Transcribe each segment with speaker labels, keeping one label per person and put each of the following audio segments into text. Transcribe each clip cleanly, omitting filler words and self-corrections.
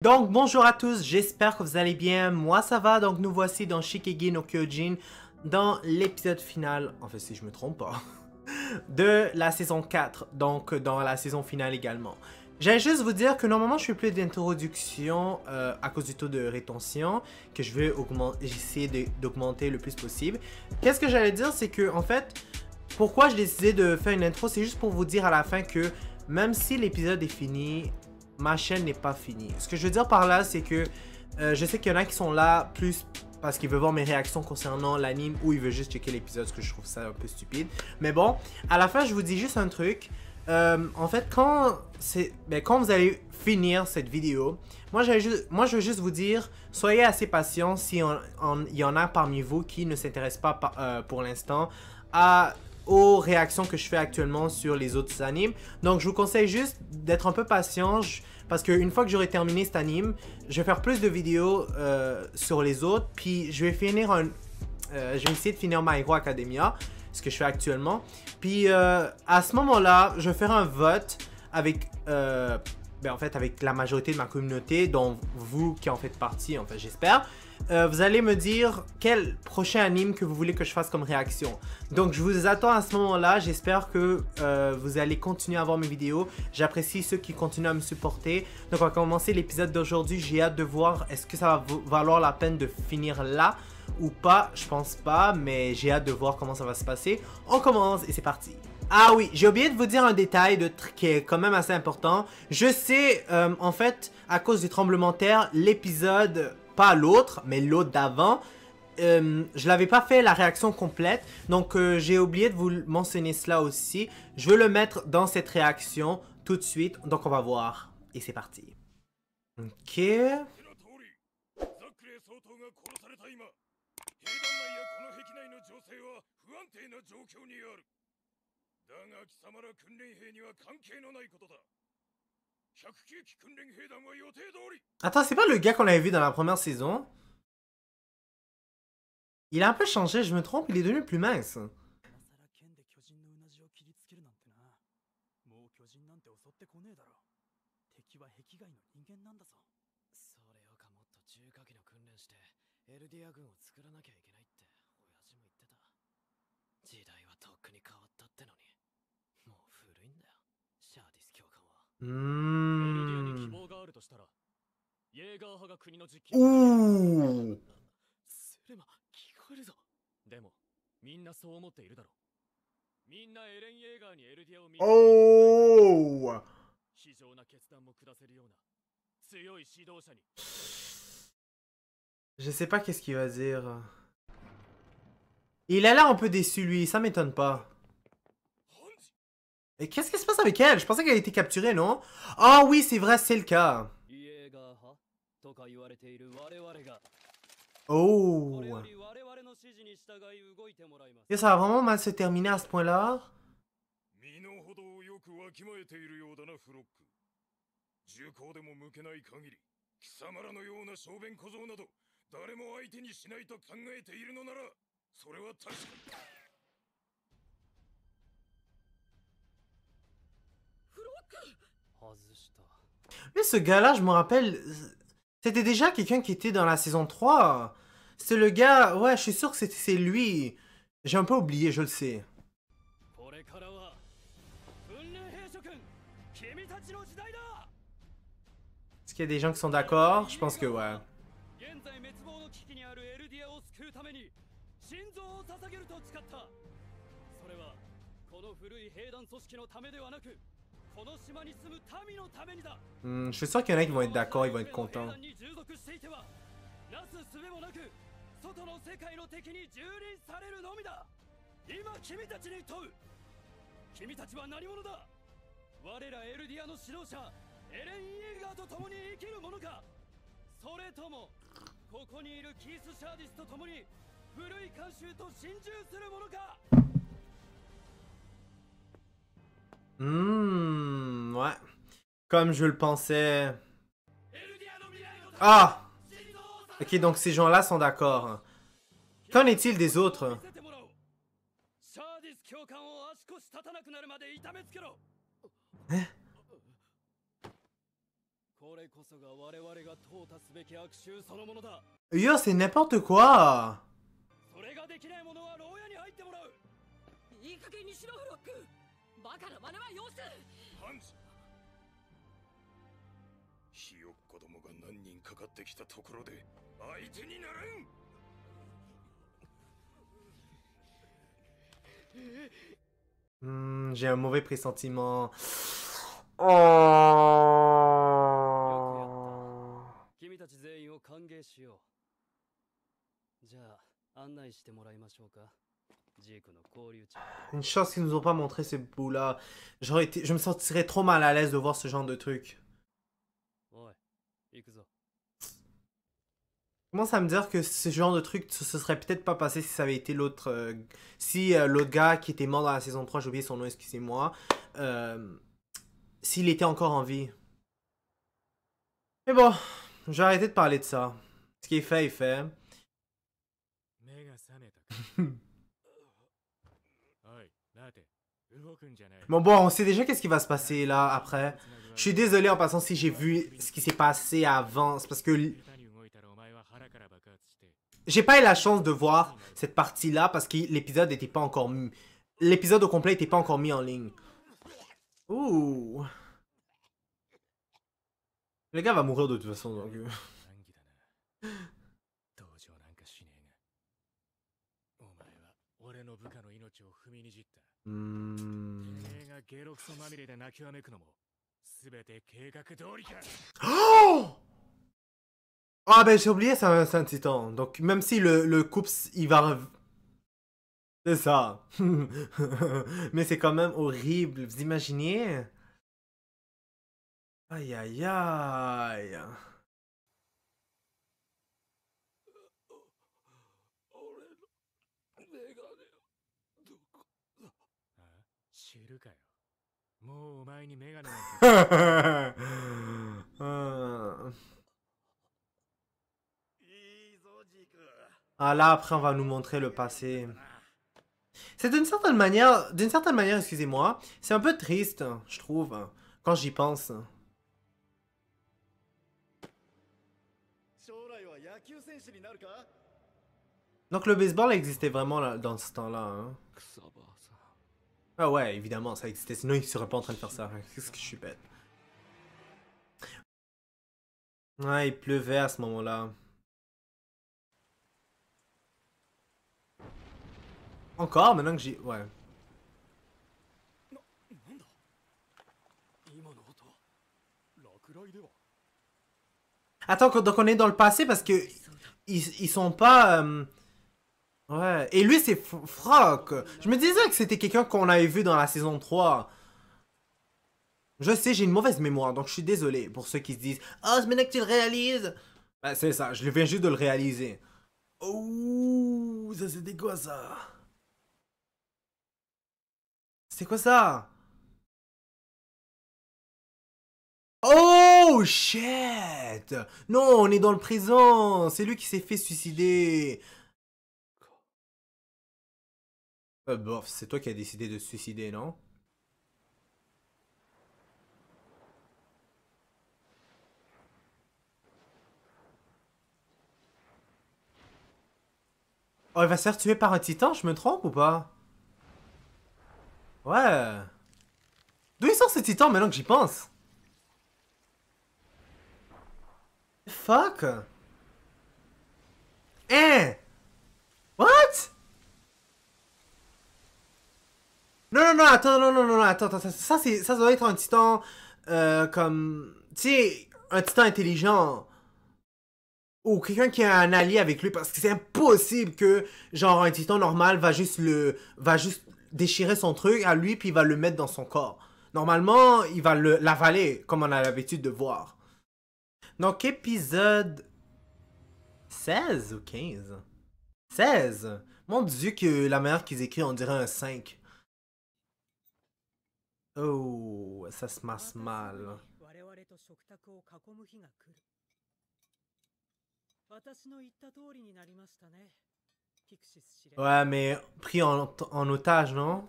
Speaker 1: Donc bonjour à tous, j'espère que vous allez bien, moi ça va, donc nous voici dans Shingeki no Kyojin, dans l'épisode final, en fait si je me trompe pas, de la saison 4, donc dans la saison finale également. J'allais juste vous dire que normalement je fais plus d'introduction à cause du taux de rétention, que je vais essayer d'augmenter le plus possible. Qu'est-ce que j'allais dire, c'est que en fait, pourquoi j'ai décidé de faire une intro, c'est juste pour vous dire à la fin que même si l'épisode est fini, ma chaîne n'est pas finie. Ce que je veux dire par là, c'est que je sais qu'il y en a qui sont là plus parce qu'ils veulent voir mes réactions concernant l'anime ou ils veulent juste checker l'épisode, parce que je trouve ça un peu stupide. Mais bon, à la fin, je vous dis juste un truc. En fait, quand vous allez finir cette vidéo, moi je veux juste vous dire, soyez assez patient si il y en a parmi vous qui ne s'intéressent pas pour l'instant aux réactions que je fais actuellement sur les autres animes. Donc je vous conseille juste d'être un peu patient parce qu'une fois que j'aurai terminé cet anime, je vais faire plus de vidéos sur les autres. Puis je vais essayer de finir My Hero Academia, ce que je fais actuellement. Puis à ce moment-là, je vais faire un vote avec en fait avec la majorité de ma communauté, dont vous qui en faites partie, en fait j'espère. Vous allez me dire quel prochain anime que vous voulez que je fasse comme réaction. Donc je vous attends à ce moment-là. J'espère que vous allez continuer à voir mes vidéos. J'apprécie ceux qui continuent à me supporter. Donc on va commencer l'épisode d'aujourd'hui. J'ai hâte de voir est-ce que ça va valoir la peine de finir là ou pas. Je pense pas, mais j'ai hâte de voir comment ça va se passer. On commence et c'est parti. Ah oui, j'ai oublié de vous dire un détail qui est quand même assez important. Je sais, en fait, à cause du tremblement de terre, l'épisode, pas l'autre, mais l'autre d'avant, je l'avais pas fait la réaction complète. Donc, j'ai oublié de vous mentionner cela aussi. Je veux le mettre dans cette réaction tout de suite. Donc, on va voir. Et c'est parti. Ok. Attends, c'est pas le gars qu'on avait vu dans la première saison? Il a un peu changé, je me trompe, il est devenu plus mince. Ouh. Oh. Je sais pas qu'est-ce qu'il va dire. Il a l'air un peu déçu lui, ça m'étonne pas. Et qu'est-ce qui se passe avec elle? Je pensais qu'elle a été capturée, non? Ah oui, c'est vrai, c'est le cas. Oh. Et ça va vraiment mal se terminer à ce point-là? Mais ce gars-là, je me rappelle, c'était déjà quelqu'un qui était dans la saison 3. C'est le gars, ouais, je suis sûr que c'est lui. J'ai un peu oublié, je le sais. Est-ce qu'il y a des gens qui sont d'accord? Je pense que ouais. Je suis sûr qu'il y en a qui vont être d'accord, ils vont être contents. Ouais. Comme je le pensais. Ah! Ok, donc ces gens-là sont d'accord. Qu'en est-il des autres? Hein? Yo, c'est n'importe quoi.
Speaker 2: いい加減にしろフロック。バカな真似はよす。
Speaker 3: ハンズ。ひよっ子供が何人かかってきたところで相手にならん。
Speaker 1: J'ai un mauvais pressentiment. Oh.
Speaker 4: 君たち全員を歓迎しよう。じゃあ案内してもらいましょうか。
Speaker 1: Une chance qu'ils nous ont pas montré ce bout-là. Je me sentirais trop mal à l'aise de voir ce genre de truc. Commence à me dire que ce genre de truc, ce serait peut-être pas passé si ça avait été l'autre... si l'autre gars qui était mort dans la saison 3, j'ai oublié son nom, excusez-moi, s'il était encore en vie. Mais bon, je vais arrêter de parler de ça. Ce qui est fait est fait. Bon, on sait déjà qu'est-ce qui va se passer là après. Je suis désolé en passant si j'ai vu ce qui s'est passé avant. C'est parce que j'ai pas eu la chance de voir cette partie-là parce que l'épisode n'était pas encore mis. L'épisode au complet n'était pas encore mis en ligne. Ouh. Le gars va mourir de toute façon donc. Oh! Ah ben j'ai oublié, c'est un titan. Donc même si le couple, il va... C'est ça. Mais c'est quand même horrible. Vous imaginez? Aïe aïe aïe. Ah là après on va nous montrer le passé. C'est d'une certaine manière, excusez-moi, c'est un peu triste, je trouve, quand j'y pense. Donc le baseball existait vraiment là, dans ce temps-là. Hein. Ah ouais, évidemment, ça existait. Sinon, il serait pas en train de faire ça. Qu'est-ce que je suis bête. Ouais, il pleuvait à ce moment-là. Encore, maintenant que j'y... Ouais. Attends, donc on est dans le passé parce que... Ils sont pas... Ouais, et lui c'est Frock. Je me disais que c'était quelqu'un qu'on avait vu dans la saison 3. Je sais, j'ai une mauvaise mémoire, donc je suis désolé pour ceux qui se disent « Oh, c'est maintenant que tu le réalises !» Ben, c'est ça, je viens juste de le réaliser. Oh, ça c'était quoi ça? C'est quoi ça? Oh, shit! Non, on est dans le présent. C'est lui qui s'est fait suicider. Bof, c'est toi qui as décidé de se suicider, non? Oh, il va se faire tuer par un titan, je me trompe ou pas? Ouais. D'où il sort ce titan maintenant que j'y pense? Fuck? Hein? What? Non, attends, non, attends, ça doit être un titan, comme, tu sais, un titan intelligent. Ou quelqu'un qui a un allié avec lui, parce que c'est impossible que, genre, un titan normal va juste déchirer son truc à lui, puis il va le mettre dans son corps. Normalement, il va l'avaler, comme on a l'habitude de voir. Donc, épisode 16 ou 15? 16? Mon dieu que la manière qu'ils écrivent, on dirait un 5. Oh, ça se masse mal. Ouais, mais pris en otage, non?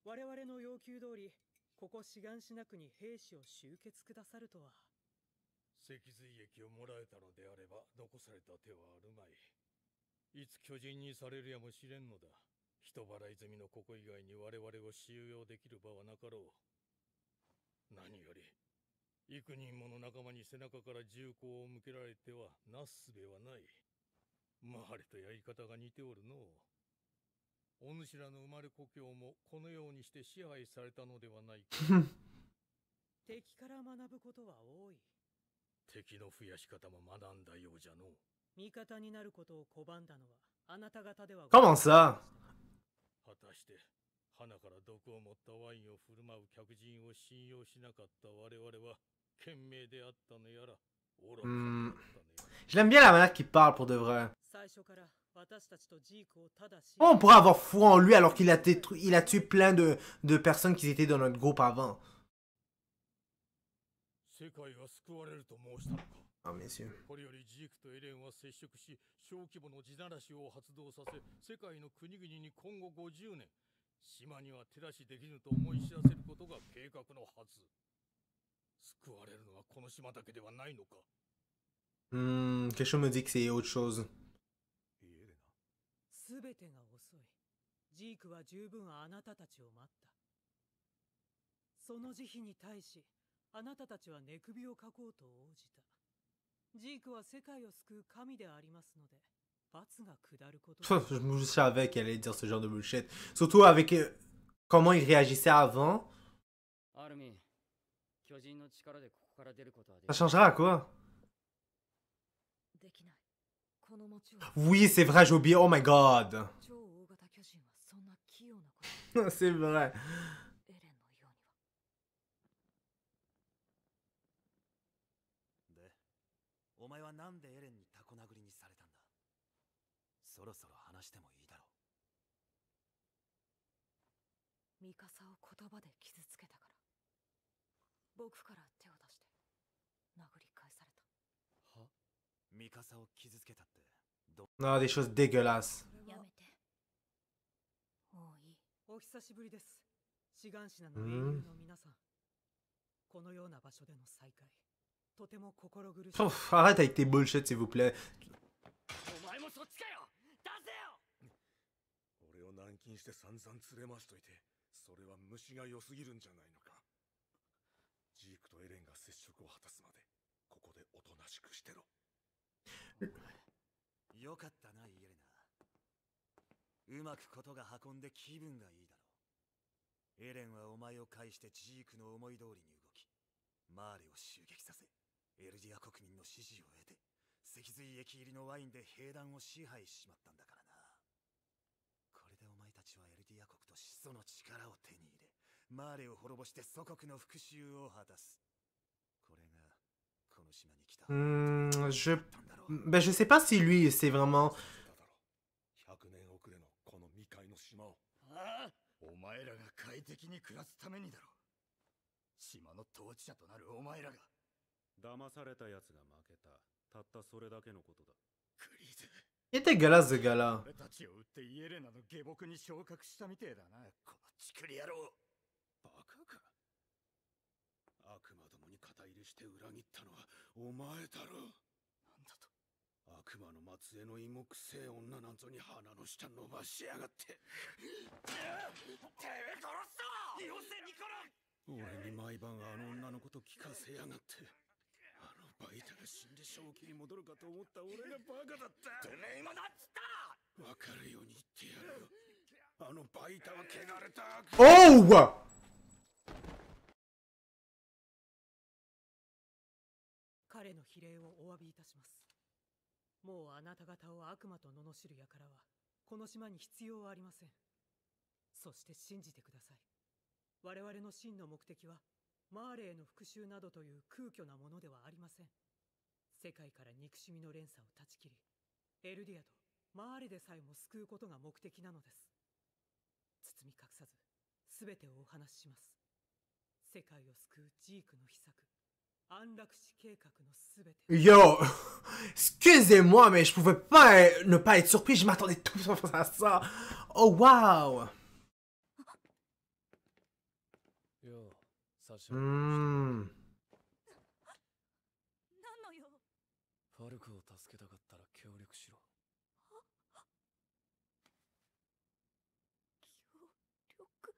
Speaker 5: 我々の要求通り、ここ志願しなくに兵士を集結くださるとは。
Speaker 3: 脊髄液をもらえたのであれば残された手はあるまい。いつ巨人にされるやもしれんのだ。人払い済みのここ以外に我々を収容できる場はなかろう。何より幾人もの仲間に背中から銃口を向けられてはなすすべはない。マハレとやり方が似ておるのう。お主らの生まれ故郷もこのようにして支配されたのではないか。
Speaker 5: 敵から学ぶことは多い。
Speaker 3: 敵の増やし方も学んだようじゃのう。
Speaker 5: 味方になることを拒んだのはあなた方では。
Speaker 1: Comment ça?
Speaker 3: 果たして鼻から毒を持ったワインを振る舞う客人を信用しなかった我々は賢明であったのやら愚かであったのやら。
Speaker 1: Je l'aime bien la manière qu'il parle pour de vrai.
Speaker 5: 最初から私たちとジークをただし。
Speaker 1: Comment on pourrait avoir foi en lui alors qu'il a, il a tué plein de personnes qui étaient dans notre groupe avant?
Speaker 3: 世界が救われると申したのか。
Speaker 1: Ah, messieurs.
Speaker 3: これよりジークとエレンは接触し、小規模の地ならしを発動させ、世界の国々に今後50年、島には手出しできぬと思い知らせることが計画のはず。救われるのはこの島だけではないのか。
Speaker 1: Quelque chose me dit que c'est autre chose.
Speaker 5: すべてが遅い。ジークは十分あなたたちを待った。その慈悲に対し、あなたたちは寝首をかこうと応じた。ジークは世界を救う神でありますので、罰が下ること。
Speaker 1: Je savais qu'elle allait dire ce genre de bullshit. Surtout avec comment il réagissait avant. Ça changera à quoi? Oui, c'est vrai, j'ai oublié. Oh my god. C'est vrai.
Speaker 6: お前はなんでエレンにタコ殴りにされたんだ。そろそろ話してもいいだろう。ミカサを言葉で傷つけたから、僕から手を出して殴り返された。は？ミカサを傷つけたって
Speaker 1: Non, des choses dégueulasses.
Speaker 5: やめて。もういい。お久しぶりです。志願士なの英雄の皆さん。このような場所での再会。
Speaker 1: Ouf, arrête avec tes bullshit s'il vous plaît.
Speaker 3: お前もそっちかよ。出せよ。俺を軟禁して散々連れ回しといて、それは虫が良すぎるんじゃないのか。ジークとエレンが接触を果たすまでここでおとなしくしてろ。
Speaker 6: よかったなイエレナ。うまくことが運んで気分がいいだろう。エレンはお前を介してジークの思い通りに動き、マーレを襲撃させ、エルディア国民の支持を得て、脊髄液入りのワインで兵団を支配しちまったんだからな。これでお前たちはエルディア国と始祖の力を手に入れ、マーレを滅ぼして祖国の復讐を果たす。これがこの島に来た。
Speaker 1: Ben, je sais pas si lui, c'est vraiment.
Speaker 3: 100年遅れのこの未開の島を。ああ、お前らが快適に暮らすためにだろう。島の統治者となるお前らが。
Speaker 7: 騙された奴が負けた。たったそれだけのことだ。
Speaker 3: クリーズ。
Speaker 1: Il était dégueulasse ce gars-là.
Speaker 3: 俺たちを撃ってイエレナの下僕に昇格したみてえだな。このチクリ野郎。バカか。悪魔どもに肩入れして裏切ったのはお前だろう。なんだと。悪魔の末裔の芋くせえ女なんぞに鼻の下伸ばしやがって。てめえ殺すぞ。よせニコラ。俺に毎晩あの女のこと聞かせやがって。あのバイタが死んで正気に戻るかと思った俺がバカだった。てめえ今なんつった。わかるように言ってやるよ。あのバイタは汚れた悪魔。
Speaker 1: Oh!
Speaker 5: 彼の非礼をお詫びいたします。もうあなた方を悪魔と罵る輩はこの島に必要はありません。そして信じてください。我々の真の目的はマーレへの復讐などという空虚なものではありません。世界から憎しみの連鎖を断ち切り、エルディアとマーレでさえも救うことが目的なのです。包み隠さず全てをお話しします。世界を救うジークの秘策、安楽死計画のすべて。
Speaker 1: Yo! Excusez-moi, mais je pouvais pas ne pas être surpris, je m'attendais tout sauf à ça. Oh wow!
Speaker 4: 差し上げ
Speaker 1: う
Speaker 4: ま
Speaker 1: ん。
Speaker 5: 何の用？
Speaker 4: ファルコを助けたかったら協力しろ。
Speaker 5: 協力？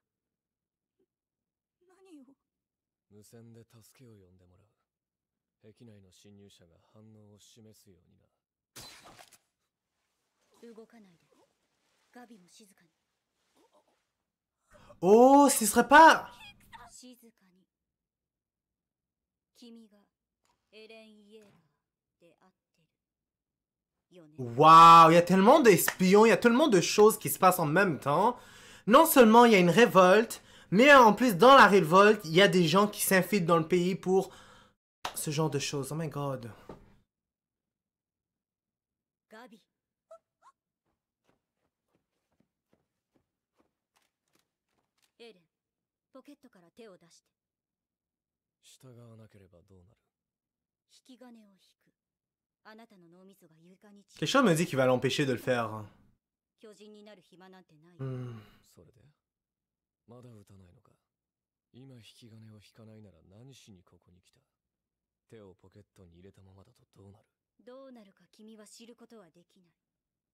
Speaker 5: 何を？
Speaker 4: 無線で助けを呼んでもらう。壁内の侵入者が反応を示すようにな。
Speaker 8: 動かないで。ガビも静かに。
Speaker 1: Oh, ce serait pas...
Speaker 8: 静かに。君がエレン・イエーガーであってるよね。
Speaker 1: Waouh, il y a tellement d'espions, il y a tellement de choses qui se passent en même temps. Non seulement il y a une révolte, mais en plus dans la révolte, il y a des gens qui s'infiltrent dans le pays pour ce genre de choses. Oh my god.
Speaker 8: ガビ。エレン、ポケットから手を出して。
Speaker 4: 従わなければどうなる？
Speaker 8: 引き金を引く。あなたの脳みそが床に散
Speaker 1: Quelque chose me dit qu'il va l'empêcher de le faire.
Speaker 8: 巨人になる暇なんてない。
Speaker 1: Hmm.
Speaker 4: それでまだ撃たないのか？今引き金を引かないなら何しにここに来た？手をポケットに入れたままだとどうなる？
Speaker 8: どうなるか君は知ることはできない。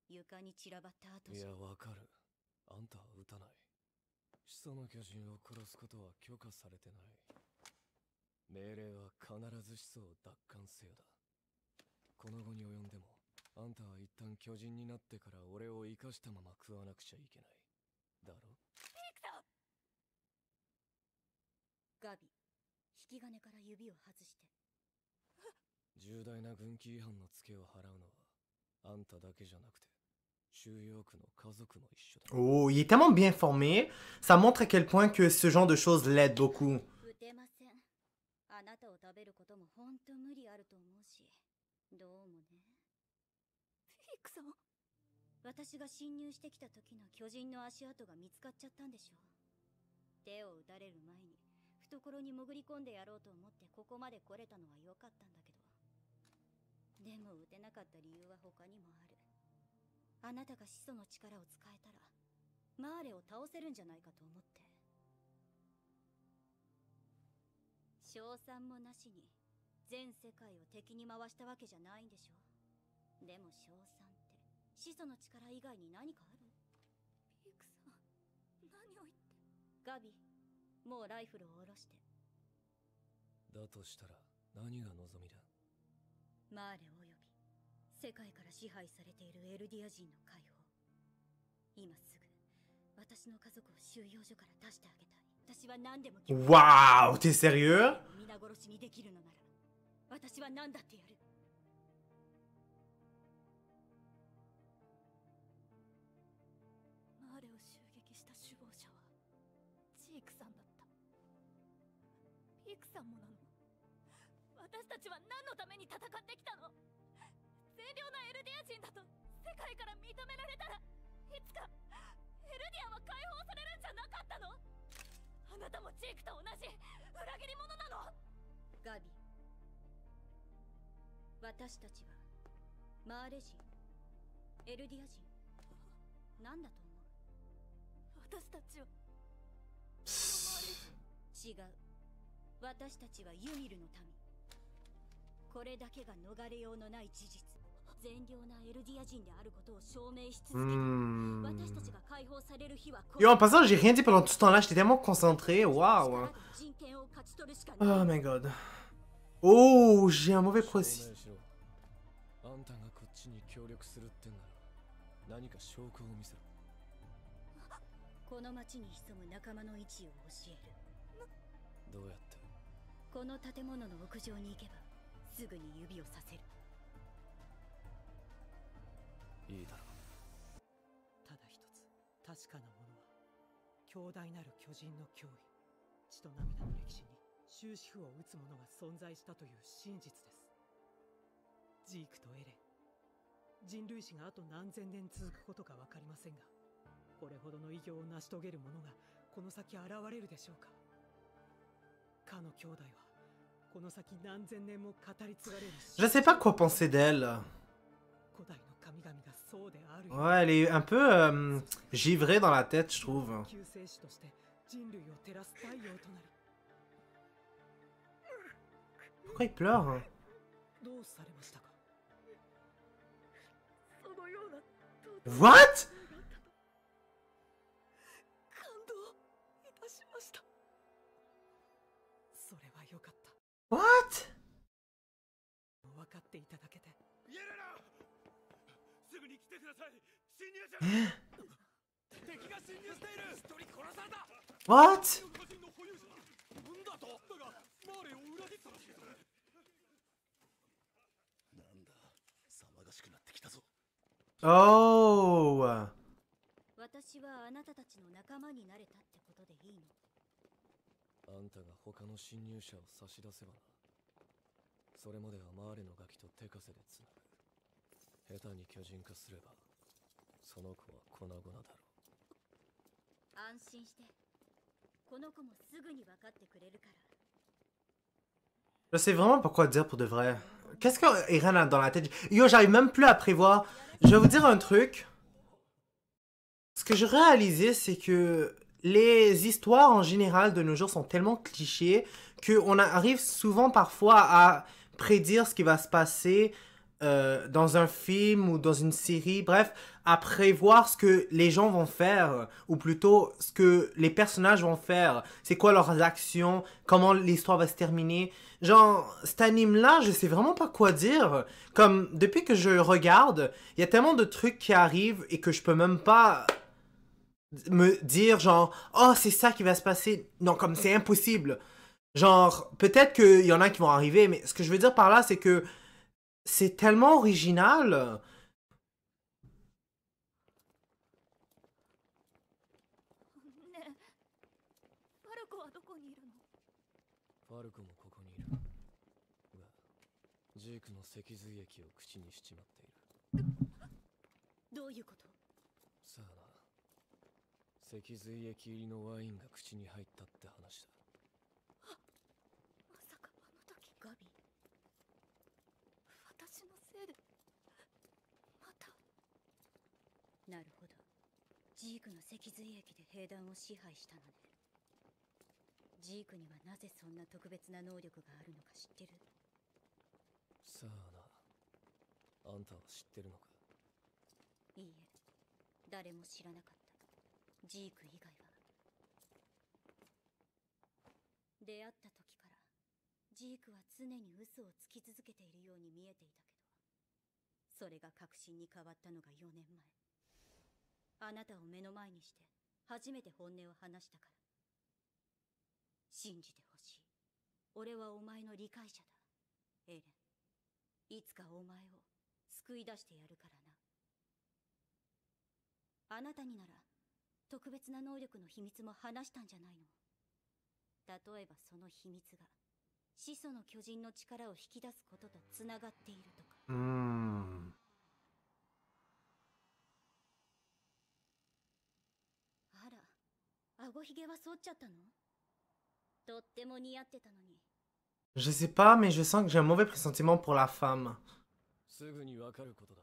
Speaker 8: 床に散らばった後
Speaker 4: い
Speaker 8: じゃ。
Speaker 4: や、わかる。あんたは撃たない。始祖の巨人を殺すことは許可されてない。命令は必ず始祖を奪還せよだ。この後に及んでも、あんたは一旦巨人になってから俺を生かしたまま食わなくちゃいけない。だろ？
Speaker 8: ガビ、引き金から指を外して。
Speaker 4: 重大な軍規違反のツケを払うのはあんただけじゃなくて収容区の家族も一緒だ。
Speaker 1: Oh, il est tellement bien formé. Ça montre à quel point que ce genre de choses l'aide beaucoup.
Speaker 8: 撃てません。あなたを食べることも本当無理あると思うし、どうもね。フィックさん。私が侵入してきた時の巨人の足跡が見つかっちゃったんでしょ。手を撃たれる前に懐に潜り込んでやろうと思ってここまで来れたのは良かったんだけど。でも撃てなかった理由は他にもある。あなたが始祖の力を使えたらマーレを倒せるんじゃないかと思って。賞賛もなしに全世界を敵に回したわけじゃないんでしょ。でも賞賛って始祖の力以外に何かある？ピークさん、何を言って。ガビ、もうライフルを下ろして。
Speaker 4: だとしたら何が望みだ？
Speaker 8: マーレおよび世界から支配されているエルディア人の解放。今すぐ私の家族を収容所から出してあげたい。私は何でも。
Speaker 1: Waouh, t'es sérieux?
Speaker 8: 皆殺しにできるのなら私は何だってやる。マーレを襲撃した首謀者はジークさんだった。ピークさんもなの？私たちは何のために戦ってきたの？善良なエルディア人だと世界から認められたらいつかエルディアは解放されるんじゃなかったの？あなたもジークと同じ裏切り者なの？ガビ、私たちはマーレ人、エルディア人、何だと思う？私たちは違う。私たちはユミルの民。これだけが逃れようのない事実。善良なエルディア人であることを証明し続ける。私たちが解放される日は。
Speaker 1: Yo, en passant, j'ai rien dit pendant tout ce temps-là. J'étais tellement concentré. Waouh. Oh my god. Oh, j'ai un mauvais procès.
Speaker 4: あんたがこっちに協力するってなら何か証拠を見せろ。
Speaker 8: この町に潜む仲間の位置を教える。
Speaker 4: どうやって？
Speaker 8: この建物の屋上に行けばすぐに指をさせる。
Speaker 4: いいだろう。
Speaker 5: ただ一つ確かなものは強大なる巨人の脅威、血と涙の歴史に終止符を打つ者が存在したという真実です。ジークとエレン、人類史があと何千年続くことか分かりませんが、これほどの偉業を成し遂げる者がこの先現れるでしょうか。かの兄弟はこの先何千年も語り継がれる。
Speaker 1: Je sais pas quoi penser d'elle.
Speaker 5: 古代の神々がそうである。
Speaker 1: Ouais, elle est un peu givrée dans la tête, je trouve.
Speaker 5: 救世主として人類を照らす太陽となり、
Speaker 1: Pourquoi il pleure hein?
Speaker 5: どうされましたか。
Speaker 2: そのような
Speaker 1: What?
Speaker 2: 感動いたしました。
Speaker 5: それはよかった。
Speaker 1: What?
Speaker 5: 分かっていただけて。
Speaker 3: イエレナ、すぐに来てください。侵入者。敵が侵入している。一人殺された。
Speaker 1: What?
Speaker 3: 個人の保有者。なんだと。だがマーレを裏切ったらしい。なんだ、騒がしくなってきたぞ。
Speaker 1: Oh.
Speaker 8: 私はあなたたちの仲間になれたってことでいいの？
Speaker 4: あんたが他の侵入者を差し出せばな。それまではマーレのガキと手枷でつなぐ。下手に巨人化すればその子は粉々だろう。
Speaker 8: 安心して。この子もすぐに分かってくれるから。
Speaker 1: Je sais vraiment pas quoi dire pour de vrai. Qu'est-ce que Eren a dans la tête? Yo, j'arrive même plus à prévoir. Je vais vous dire un truc. Ce que je réalisais, c'est que les histoires en général de nos jours sont tellement clichés qu'on arrive souvent parfois à prédire ce qui va se passer dans un film ou dans une série. Bref, à prévoir ce que les gens vont faire, ou plutôt ce que les personnages vont faire. C'est quoi leurs actions, comment l'histoire va se terminer. Genre, cet anime-là, je sais vraiment pas quoi dire. Comme, depuis que je regarde, il y a tellement de trucs qui arrivent et que je peux même pas me dire genre, oh, c'est ça qui va se passer. Non, comme c'est impossible. Genre, peut-être qu'il y en a qui vont arriver, mais ce que je veux dire par là, c'est que c'est tellement original.
Speaker 8: ファルコはどこにいるの？
Speaker 4: ファルコもここにいるが、ジークの脊髄液を口にしちまっている。
Speaker 8: どういうこと？
Speaker 4: さあな、脊髄液入りのワインが口に入ったって話だ。
Speaker 8: まさかあの時ガビ、私のせいでまた。なるほど。ジークの脊髄液で兵団を支配したのね。ジークにはなぜそんな特別な能力があるのか知ってる？
Speaker 4: さあな、あんたは知ってるのか？
Speaker 8: いいえ、誰も知らなかった。ジーク以外は。出会った時からジークは常に嘘をつき続けているように見えていたけど、それが確信に変わったのが4年前。あなたを目の前にして初めて本音を話したから。信じてほしい。俺はお前の理解者だ、エレン。いつかお前を救い出してやるからな。あなたになら特別な能力の秘密も話したんじゃないの？例えばその秘密が始祖の巨人の力を引き出すこととつながっているとか。あら、顎ひげは剃っちゃったの？とっても似合ってたのに。
Speaker 1: Je sais pas, mais je sens que j'ai un mauvais pressentiment pour la femme.
Speaker 4: すぐにわかることだ。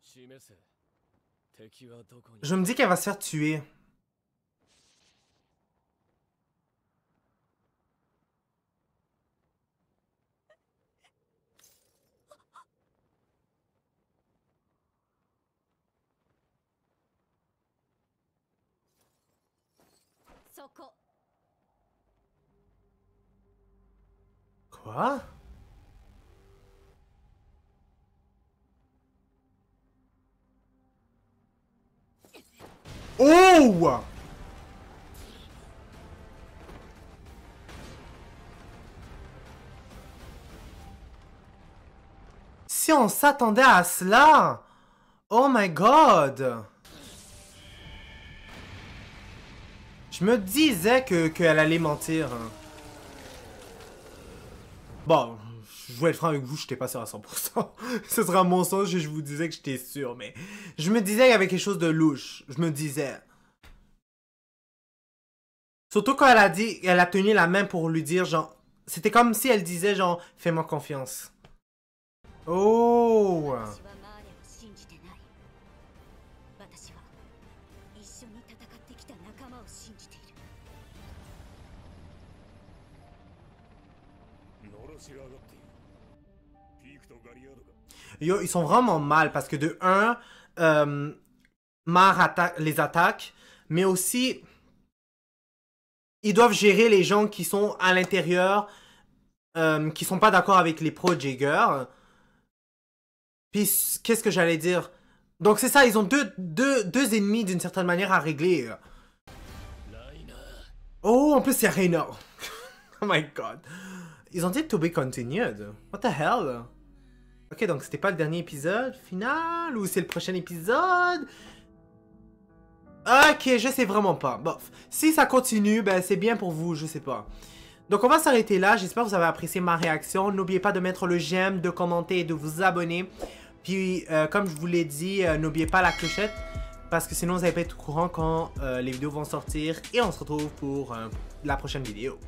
Speaker 4: 示せ。敵はどこに？
Speaker 1: Je me dis qu'elle va se faire tuer. Quoi? Oh! Si on s'attendait à cela! Oh my god! Je me disais qu'elle allait mentir. Bon, je vais être franc avec vous, je n'étais pas sûr à 100%. Ce sera mon sens, je vous disais que j'étais sûr, mais... Je me disais qu'il y avait quelque chose de louche. Je me disais. Surtout quand elle a dit, elle a tenu la main pour lui dire, genre... C'était comme si elle disait, genre, fais-moi confiance. Oh! Yo, ils sont vraiment mal parce que de un, Mar les attaque, mais aussi ils doivent gérer les gens qui sont à l'intérieur, qui sont pas d'accord avec les pro-Jaeger. Puis qu'est-ce que j'allais dire? Donc c'est ça, ils ont deux ennemis d'une certaine manière à régler. Oh, en plus il y a Reina. Oh my god. Ils ont dit to be continued. What the hell? Ok, donc c'était pas le dernier épisode final ou c'est le prochain épisode? Ok, je sais vraiment pas. Bon, si ça continue, ben c'est bien pour vous, je sais pas. Donc on va s'arrêter là. J'espère que vous avez apprécié ma réaction. N'oubliez pas de mettre le j'aime, de commenter et de vous abonner. Puis, comme je vous l'ai dit, n'oubliez pas la clochette. Parce que sinon, vous n'allez pas être au courant quand les vidéos vont sortir. Et on se retrouve pour la prochaine vidéo.